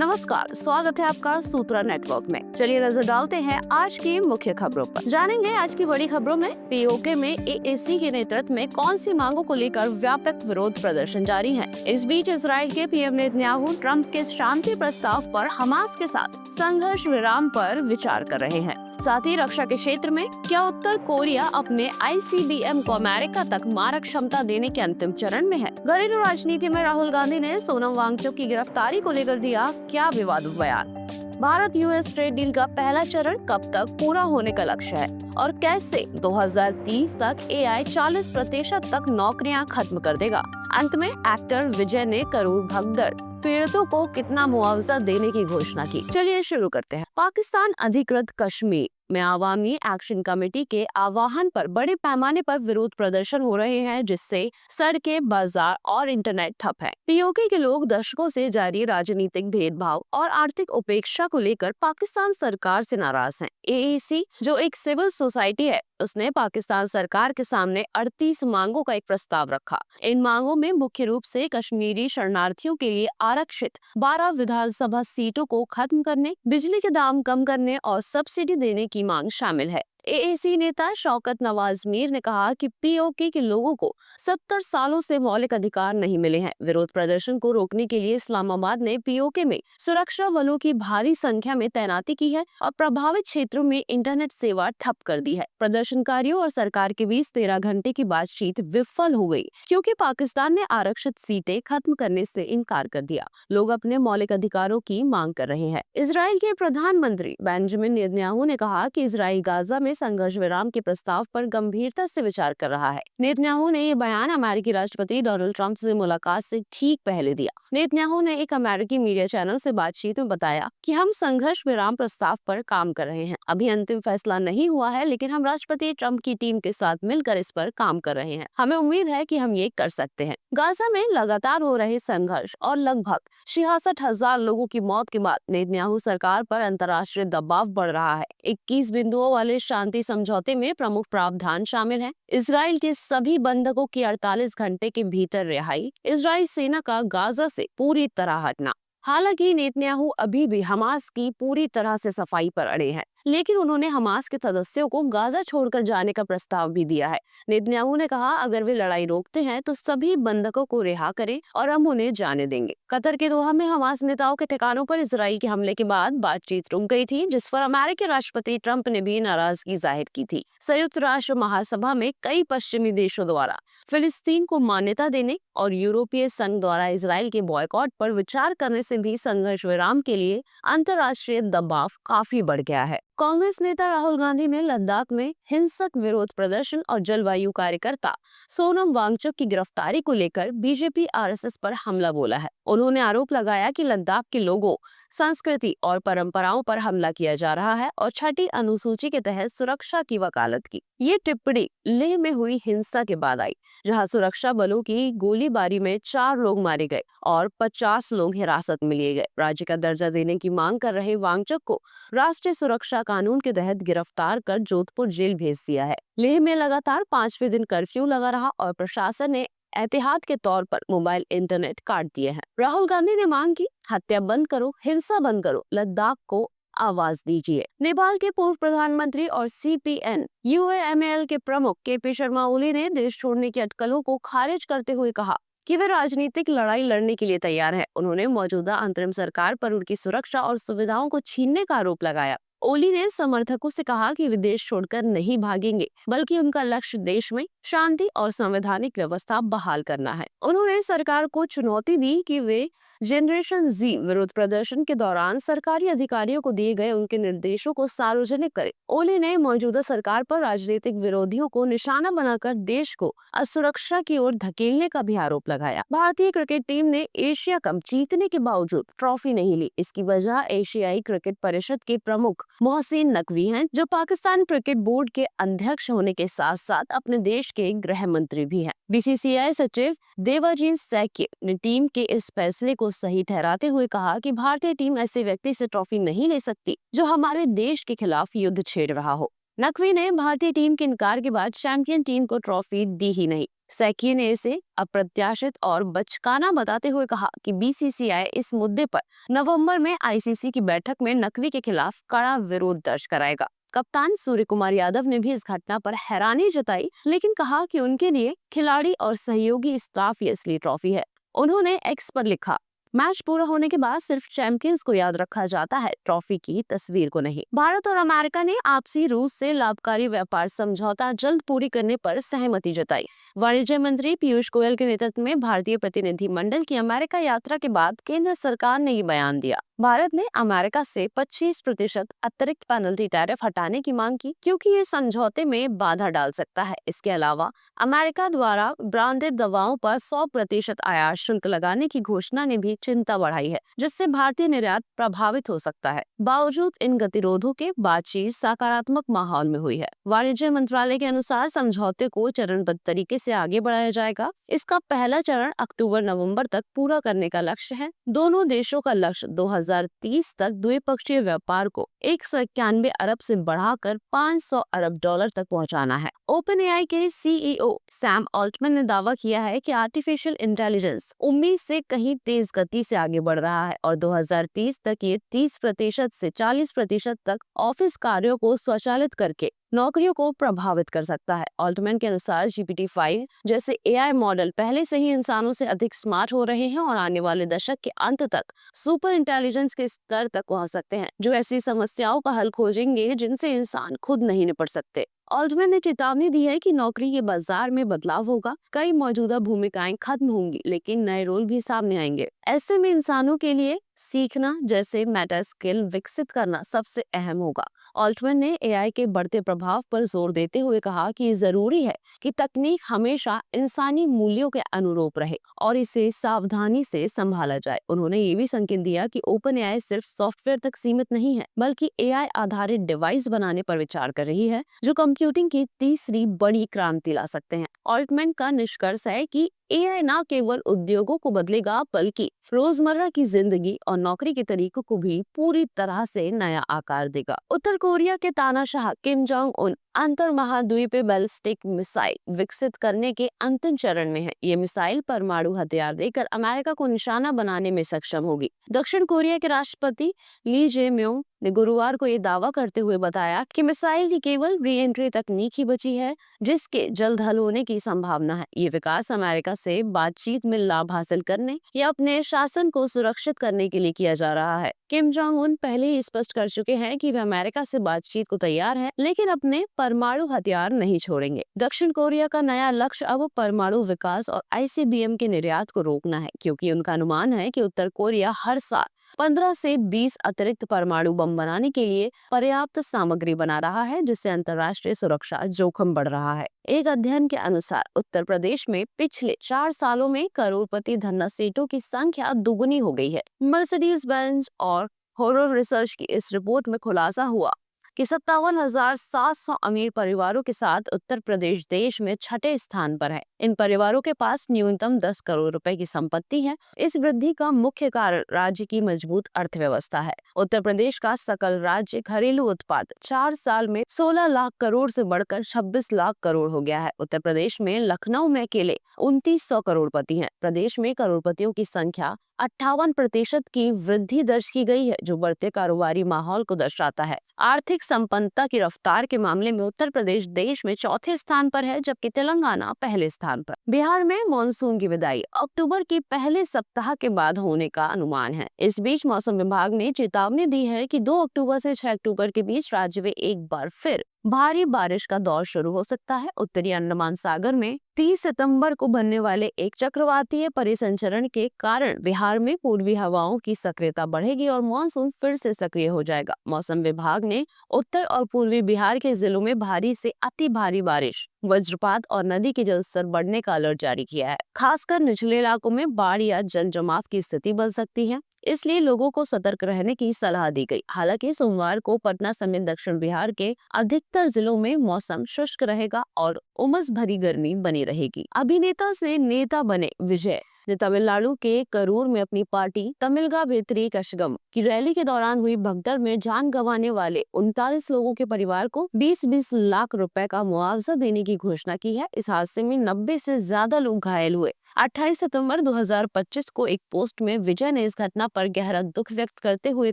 नमस्कार, स्वागत है आपका सूत्रा नेटवर्क में। चलिए नजर डालते हैं आज की मुख्य खबरों पर। जानेंगे आज की बड़ी खबरों में पीओके में एएसी के नेतृत्व में कौन सी मांगों को लेकर व्यापक विरोध प्रदर्शन जारी है। इस बीच इजराइल के पीएम नेतन्याहू ट्रंप के शांति प्रस्ताव पर हमास के साथ संघर्ष विराम पर विचार कर रहे हैं। साथ ही रक्षा के क्षेत्र में क्या उत्तर कोरिया अपने आईसीबीएम को अमेरिका तक मारक क्षमता देने के अंतिम चरण में है। घरेलू राजनीति में राहुल गांधी ने सोनम वांगचुक की गिरफ्तारी को लेकर दिया क्या विवादित बयान। भारत यूएस ट्रेड डील का पहला चरण कब तक पूरा होने का लक्ष्य है और कैसे 2030 तक एआई 40% तक नौकरियां खत्म कर देगा। अंत में एक्टर विजय ने करोड़ भगदड़ पीड़ितों को कितना मुआवजा देने की घोषणा की। चलिए शुरू करते हैं। पाकिस्तान अधिकृत कश्मीर में आवामी एक्शन कमेटी के आह्वान पर बड़े पैमाने पर विरोध प्रदर्शन हो रहे हैं, जिससे सड़कें, बाजार और इंटरनेट ठप है। पीओके के लोग दशकों से जारी राजनीतिक भेदभाव और आर्थिक उपेक्षा को लेकर पाकिस्तान सरकार से नाराज हैं। एएसी जो एक सिविल सोसाइटी है, उसने पाकिस्तान सरकार के सामने 38 मांगों का एक प्रस्ताव रखा। इन मांगों में मुख्य रूप से कश्मीरी शरणार्थियों के लिए आरक्षित 12 विधानसभा सीटों को खत्म करने, बिजली के दाम कम करने और सब्सिडी देने की मांग शामिल है। एएसी नेता शौकत नवाज मीर ने कहा कि पीओके के लोगों को 70 सालों से मौलिक अधिकार नहीं मिले हैं। विरोध प्रदर्शन को रोकने के लिए इस्लामाबाद ने पीओके में सुरक्षा बलों की भारी संख्या में तैनाती की है और प्रभावित क्षेत्रों में इंटरनेट सेवा ठप कर दी है। प्रदर्शनकारियों और सरकार के बीच 13 घंटे की बातचीत विफल हो गई क्योंकि पाकिस्तान ने आरक्षित सीटें खत्म करने से इनकार कर दिया। लोग अपने मौलिक अधिकारों की मांग कर रहे हैं। इजराइल के प्रधानमंत्री बेंजामिन नेतन्याहू ने कहा कि इजराइल गाजा में संघर्ष विराम के प्रस्ताव पर गंभीरता से विचार कर रहा है। नेतन्याहू ने ये बयान अमेरिकी राष्ट्रपति डोनाल्ड ट्रंप से मुलाकात से ठीक पहले दिया। नेतन्याहू ने एक अमेरिकी मीडिया चैनल से बातचीत में बताया कि हम संघर्ष विराम प्रस्ताव पर काम कर रहे हैं। अभी अंतिम फैसला नहीं हुआ है, लेकिन हम राष्ट्रपति ट्रंप की टीम के साथ मिलकर इस पर काम कर रहे हैं। हमें उम्मीद है कि हम ये कर सकते हैं। गाजा में लगातार हो रहे संघर्ष और लगभग 66,000 लोगों की मौत के बाद नेतन्याहू सरकार पर अंतर्राष्ट्रीय दबाव बढ़ रहा है। 21 बिंदुओं वाले शांति समझौते में प्रमुख प्रावधान शामिल हैं। इजराइल के सभी बंधकों की 48 घंटे के भीतर रिहाई, इजराइल सेना का गाजा से पूरी तरह हटना। हालांकि नेतन्याहू अभी भी हमास की पूरी तरह से सफाई पर अड़े हैं, लेकिन उन्होंने हमास के सदस्यों को गाजा छोड़कर जाने का प्रस्ताव भी दिया है। नेतन्याहू ने कहा, अगर वे लड़ाई रोकते हैं तो सभी बंधकों को रिहा करें और हम उन्हें जाने देंगे। कतर के दोहा में हमास नेताओं के ठिकानों पर इजराइल के हमले के बाद बातचीत रुक गई थी, जिस पर अमेरिकी राष्ट्रपति ट्रंप ने भी नाराजगी जाहिर की थी। संयुक्त राष्ट्र महासभा में कई पश्चिमी देशों द्वारा फिलिस्तीन को मान्यता देने और यूरोपीय संघ द्वारा इजराइल के बॉयकॉट पर विचार करने से भी संघर्ष विराम के लिए अंतर्राष्ट्रीय दबाव काफी बढ़ गया है। कांग्रेस नेता राहुल गांधी ने लद्दाख में हिंसक विरोध प्रदर्शन और जलवायु कार्यकर्ता सोनम वांगचुक की गिरफ्तारी को लेकर बीजेपी आरएसएस पर हमला बोला है। उन्होंने आरोप लगाया कि लद्दाख के लोगों, संस्कृति और परंपराओं पर हमला किया जा रहा है और छठी अनुसूची के तहत सुरक्षा की वकालत की। ये टिप्पणी लेह में हुई हिंसा के बाद आई, जहां सुरक्षा बलों की गोलीबारी में 4 लोग मारे गए और 50 लोग हिरासत में लिए गए। राज्य का दर्जा देने की मांग कर रहे वांगचुक को राष्ट्रीय सुरक्षा कानून के तहत गिरफ्तार कर जोधपुर जेल भेज दिया है। लेह में लगातार 5वें दिन कर्फ्यू लगा रहा और प्रशासन ने एहतियात के तौर पर मोबाइल इंटरनेट काट दिए हैं। राहुल गांधी ने मांग की, हत्या बंद करो, हिंसा बंद करो, लद्दाख को आवाज दीजिए। नेपाल के पूर्व प्रधानमंत्री और सीपीएन यूएमएल के प्रमुख केपी शर्मा ओली ने देश छोड़ने की अटकलों को खारिज करते हुए कहा कि वे राजनीतिक लड़ाई लड़ने के लिए तैयार हैं। उन्होंने मौजूदा अंतरिम सरकार पर उनकी सुरक्षा और सुविधाओं को छीनने का आरोप लगाया। ओली ने समर्थकों से कहा कि वे देश छोड़कर नहीं भागेंगे, बल्कि उनका लक्ष्य देश में शांति और संवैधानिक व्यवस्था बहाल करना है। उन्होंने सरकार को चुनौती दी कि वे जनरेशन जी विरोध प्रदर्शन के दौरान सरकारी अधिकारियों को दिए गए उनके निर्देशों को सार्वजनिक करे। ओली ने मौजूदा सरकार पर राजनीतिक विरोधियों को निशाना बनाकर देश को असुरक्षा की ओर धकेलने का भी आरोप लगाया। भारतीय क्रिकेट टीम ने एशिया कप जीतने के बावजूद ट्रॉफी नहीं ली। इसकी वजह एशियाई क्रिकेट परिषद के प्रमुख मोहसिन नकवी हैं, जो पाकिस्तान क्रिकेट बोर्ड के अध्यक्ष होने के साथ साथ अपने देश के गृह मंत्री भी हैं। बीसीसीआई सचिव देवाजीत सैकिए ने टीम के इस फैसले को सही ठहराते हुए कहा कि भारतीय टीम ऐसे व्यक्ति से ट्रॉफी नहीं ले सकती जो हमारे देश के खिलाफ युद्ध छेड़ रहा हो। नकवी ने भारतीय टीम के इनकार के बाद चैंपियन टीम को ट्रॉफी दी ही नहीं। सैकी ने इसे अप्रत्याशित और बचकाना बताते हुए कहा कि बीसीसीआई इस मुद्दे पर नवंबर में आईसीसी की बैठक में नकवी के खिलाफ कड़ा विरोध दर्ज कराएगा। कप्तान सूर्य कुमार यादव ने भी इस घटना पर हैरानी जताई, लेकिन कहा कि उनके लिए खिलाड़ी और सहयोगी स्टाफ ही असली ट्रॉफी है। उन्होंने एक्स पर लिखा, मैच पूरा होने के बाद सिर्फ चैंपियंस को याद रखा जाता है, ट्रॉफी की तस्वीर को नहीं। भारत और अमेरिका ने आपसी रूस से लाभकारी व्यापार समझौता जल्द पूरी करने पर सहमति जताई। वाणिज्य मंत्री पीयूष गोयल के नेतृत्व में भारतीय प्रतिनिधि मंडल की अमेरिका यात्रा के बाद केंद्र सरकार ने ये बयान दिया। भारत ने अमेरिका से 25% अतिरिक्त पेनल्टी टैरिफ हटाने की मांग की, क्योंकि ये समझौते में बाधा डाल सकता है। इसके अलावा अमेरिका द्वारा ब्रांडेड दवाओं पर 100% आयात शुल्क लगाने की घोषणा ने भी चिंता बढ़ाई है, जिससे भारतीय निर्यात प्रभावित हो सकता है। बावजूद इन गतिरोधों के बातचीत सकारात्मक माहौल में हुई है। वाणिज्य मंत्रालय के अनुसार समझौते को चरणबद्ध तरीके से आगे बढ़ाया जाएगा। इसका पहला चरण अक्टूबर-नवंबर तक पूरा करने का लक्ष्य है। दोनों देशों का लक्ष्य 2030 तक द्विपक्षीय व्यापार को 191 अरब से बढ़ाकर 500 अरब डॉलर तक पहुंचाना है। ओपन एआई के सीईओ सैम ऑल्टमैन ने दावा किया है कि आर्टिफिशियल इंटेलिजेंस उम्मीद से कहीं तेज गति से आगे बढ़ रहा है और 2030 तक ये 30% से 40% तक ऑफिस कार्यों को स्वचालित करके नौकरियों को प्रभावित कर सकता है। ऑल्टमैन के अनुसार GPT-5 जैसे एआई मॉडल पहले से ही इंसानों से अधिक स्मार्ट हो रहे हैं और आने वाले दशक के अंत तक सुपर इंटेलिजेंस के स्तर तक पहुंच सकते हैं, जो ऐसी समस्याओं का हल खोजेंगे जिनसे इंसान खुद नहीं निपट सकते। ऑल्टमैन ने चेतावनी दी है कि नौकरी के बाजार में बदलाव होगा। कई मौजूदा भूमिकाएं खत्म होंगी, लेकिन नए रोल भी सामने आएंगे। ऐसे में इंसानों के लिए सीखना जैसे मेटा स्किल विकसित करना सबसे अहम होगा। ऑल्टमैन ने एआई के बढ़ते प्रभाव पर जोर देते हुए कहा कि जरूरी है कि तकनीक हमेशा इंसानी मूल्यों के अनुरूप रहे और इसे सावधानी से संभाला जाए। उन्होंने ये भी संकेत दिया कि ओपन एआई सिर्फ सॉफ्टवेयर तक सीमित नहीं है, बल्कि एआई आधारित डिवाइस बनाने पर विचार कर रही है, जो कंप्यूटिंग की तीसरी बड़ी क्रांति ला सकते हैं। ऑल्टमैन का निष्कर्ष है कि एआई न केवल उद्योगों को बदलेगा, बल्कि रोजमर्रा की जिंदगी और नौकरी के तरीकों को भी पूरी तरह से नया आकार देगा। उत्तर कोरिया के तानाशाह किम जोंग उन अंतर महाद्वीपीय बैलिस्टिक मिसाइल विकसित करने के अंतिम चरण में है। ये मिसाइल परमाणु हथियार देकर अमेरिका को निशाना बनाने में सक्षम होगी। दक्षिण कोरिया के राष्ट्रपति ली जे म्योंग ने गुरुवार को ये दावा करते हुए बताया कि मिसाइल की केवल री एंट्री तकनीक ही बची है, जिसके जल्द हल होने की संभावना है। ये विकास अमेरिका से बातचीत में लाभ हासिल करने या अपने शासन को सुरक्षित करने के लिए किया जा रहा है। किम जोंग उन पहले ही स्पष्ट कर चुके हैं कि वे अमेरिका से बातचीत को तैयार हैं, लेकिन अपने परमाणु हथियार नहीं छोड़ेंगे। दक्षिण कोरिया का नया लक्ष्य अब परमाणु विकास और आईसीबीएम के निर्यात को रोकना है, क्योंकि उनका अनुमान है कि उत्तर कोरिया हर साल 15 से 20 अतिरिक्त परमाणु बम बनाने के लिए पर्याप्त सामग्री बना रहा है, जिससे अंतर्राष्ट्रीय सुरक्षा जोखिम बढ़ रहा है। एक अध्ययन के अनुसार उत्तर प्रदेश में पिछले 4 सालों में करोड़पति धन्ना सीटों की संख्या दुगुनी हो गई है। मर्सिडीज बेंज और हॉरर रिसर्च की इस रिपोर्ट में खुलासा हुआ कि 57,700 अमीर परिवारों के साथ उत्तर प्रदेश देश में छठे स्थान पर है। इन परिवारों के पास न्यूनतम 10 करोड़ रुपए की संपत्ति है। इस वृद्धि का मुख्य कारण राज्य की मजबूत अर्थव्यवस्था है। उत्तर प्रदेश का सकल राज्य घरेलू उत्पाद 4 साल में 16 लाख करोड़ से बढ़कर 26 लाख करोड़ हो गया है। उत्तर प्रदेश में लखनऊ में अकेले 2900 करोड़पति हैं। प्रदेश में करोड़पतियों की संख्या 58% की वृद्धि दर्ज की गई है, जो बढ़ते कारोबारी माहौल को दर्शाता है। आर्थिक संपन्नता की रफ्तार के मामले में उत्तर प्रदेश देश में चौथे स्थान पर है, जबकि तेलंगाना पहले स्थान पर। बिहार में मानसून की विदाई अक्टूबर के पहले सप्ताह के बाद होने का अनुमान है। इस बीच मौसम विभाग ने चेतावनी दी है कि 2 अक्टूबर से 6 अक्टूबर के बीच राज्य में एक बार फिर भारी बारिश का दौर शुरू हो सकता है। उत्तरी अंडमान सागर में 30 सितंबर को बनने वाले एक चक्रवातीय परिसंचरण के कारण बिहार में पूर्वी हवाओं की सक्रियता बढ़ेगी और मानसून फिर से सक्रिय हो जाएगा। मौसम विभाग ने उत्तर और पूर्वी बिहार के जिलों में भारी से अति भारी बारिश, वज्रपात और नदी के जलस्तर बढ़ने का अलर्ट जारी किया है। खासकर निचले इलाकों में बाढ़ या जल जमाव की स्थिति बन सकती है, इसलिए लोगों को सतर्क रहने की सलाह दी गई। हालांकि सोमवार को पटना समेत दक्षिण बिहार के अधिकतर जिलों में मौसम शुष्क रहेगा और उमस भरी गर्मी बनी रहेगी। अभिनेता से नेता बने विजय ने तमिलनाडु के करूर में अपनी पार्टी तमिलगा वेत्री कशगम की रैली के दौरान हुई भगदड़ में जान गंवाने वाले 39 लोगों के परिवार को 20-20 लाख रुपए का मुआवजा देने की घोषणा की है। इस हादसे में 90 से ज्यादा लोग घायल हुए। 28 सितंबर 2025 को एक पोस्ट में विजय ने इस घटना पर गहरा दुख व्यक्त करते हुए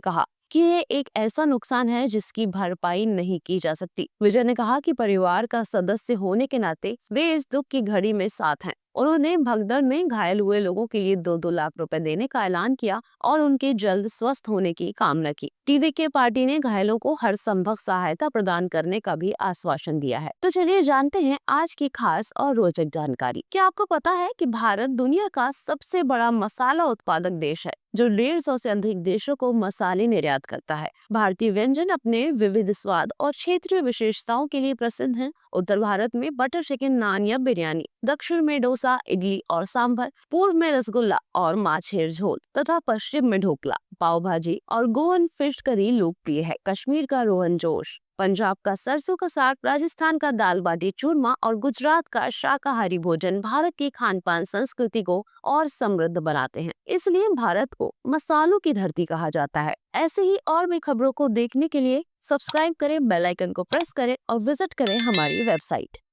कहा कि ये एक ऐसा नुकसान है जिसकी भरपाई नहीं की जा सकती। विजय ने कहा कि परिवार का सदस्य होने के नाते वे इस दुख की घड़ी में साथ हैं। उन्होंने भगदड़ में घायल हुए लोगों के लिए 2-2 लाख रुपए देने का ऐलान किया और उनके जल्द स्वस्थ होने की कामना की। टीवीके पार्टी ने घायलों को हर संभव सहायता प्रदान करने का भी आश्वासन दिया है। तो चलिए जानते हैं आज की खास और रोचक जानकारी। क्या आपको पता है कि भारत दुनिया का सबसे बड़ा मसाला उत्पादक देश है, जो 150 से अधिक देशों को मसाले निर्यात करता है। भारतीय व्यंजन अपने विविध स्वाद और क्षेत्रीय विशेषताओं के लिए प्रसिद्ध हैं। उत्तर भारत में बटर चिकन, नान या बिरयानी, दक्षिण में डोसा, इडली और सांभर, पूर्व में रसगुल्ला और माछेर झोल तथा पश्चिम में ढोकला, पाव भाजी और गोवन फिश करी लोकप्रिय है। कश्मीर का रोगन जोश, पंजाब का सरसों का साग, राजस्थान का दाल बाटी चूरमा और गुजरात का शाकाहारी भोजन भारत की खान पान संस्कृति को और समृद्ध बनाते हैं। इसलिए भारत को मसालों की धरती कहा जाता है। ऐसे ही और भी खबरों को देखने के लिए सब्सक्राइब करें, बेल आइकन को प्रेस करें और विजिट करें हमारी वेबसाइट।